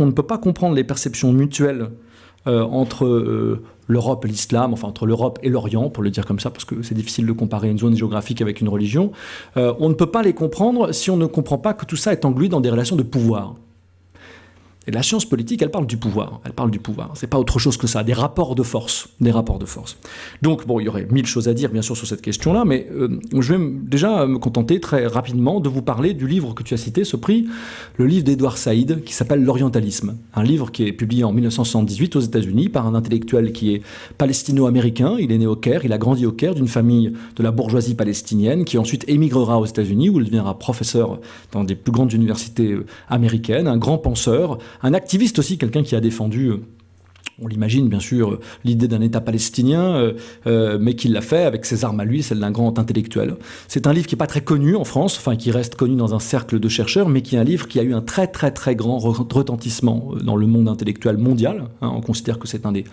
on ne peut pas comprendre les perceptions mutuelles entre l'Europe et l'islam, enfin entre l'Europe et l'Orient, pour le dire comme ça, parce que c'est difficile de comparer une zone géographique avec une religion. On ne peut pas les comprendre si on ne comprend pas que tout ça est englué dans des relations de pouvoir. Et la science politique, elle parle du pouvoir. Elle parle du pouvoir. C'est pas autre chose que ça, des rapports de force. Des rapports de force. Donc, bon, il y aurait 1000 choses à dire, bien sûr, sur cette question-là, mais je vais déjà me contenter très rapidement de vous parler du livre que tu as cité, ce prix, le livre d'Edward Said, qui s'appelle L'Orientalisme. Un livre qui est publié en 1978 aux États-Unis par un intellectuel qui est palestino-américain. Il est né au Caire, il a grandi au Caire, d'une famille de la bourgeoisie palestinienne, qui ensuite émigrera aux États-Unis, où il deviendra professeur dans des plus grandes universités américaines, un grand penseur, un activiste aussi, quelqu'un qui a défendu, on l'imagine bien sûr, l'idée d'un État palestinien, mais qui l'a fait avec ses armes à lui, celle d'un grand intellectuel. C'est un livre qui n'est pas très connu en France, enfin qui reste connu dans un cercle de chercheurs, mais qui est un livre qui a eu un très très très grand retentissement dans le monde intellectuel mondial. On considère que c'est un des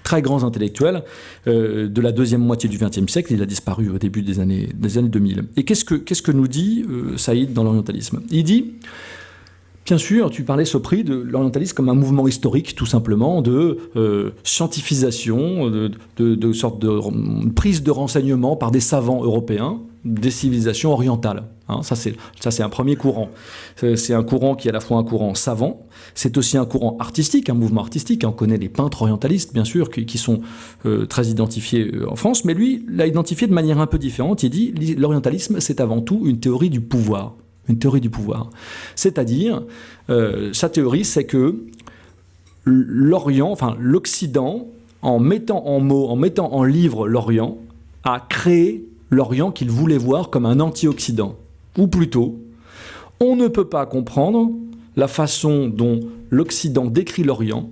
très grands intellectuels de la deuxième moitié du XXe siècle. Il a disparu au début des années 2000. Et qu'est-ce que nous dit Saïd dans l'orientalisme? Il dit... Bien sûr, tu parlais, ce prix, de l'orientalisme comme un mouvement historique, tout simplement, de scientifisation, de sorte de prise de renseignements par des savants européens des civilisations orientales. Ça, c'est un premier courant. C'est un courant qui est à la fois un courant savant, c'est aussi un courant artistique, un mouvement artistique. On connaît les peintres orientalistes, bien sûr, qui sont très identifiés en France, mais lui l'a identifié de manière un peu différente. Il dit « l'orientalisme, c'est avant tout une théorie du pouvoir ». Une théorie du pouvoir. C'est-à-dire, sa théorie, c'est que l'Orient, enfin l'Occident, en mettant en mots, en mettant en livre l'Orient, a créé l'Orient qu'il voulait voir comme un anti-Occident. Ou plutôt, on ne peut pas comprendre la façon dont l'Occident décrit l'Orient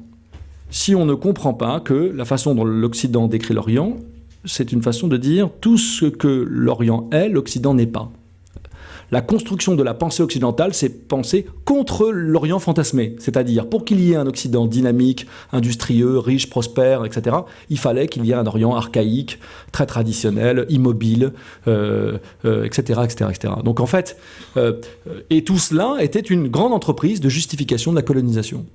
si on ne comprend pas que la façon dont l'Occident décrit l'Orient, c'est une façon de dire tout ce que l'Orient est, l'Occident n'est pas. La construction de la pensée occidentale, c'est penser contre l'Orient fantasmé. C'est-à-dire, pour qu'il y ait un Occident dynamique, industrieux, riche, prospère, etc., il fallait qu'il y ait un Orient archaïque, très traditionnel, immobile, etc., etc., etc. Donc en fait, et tout cela était une grande entreprise de justification de la colonisation.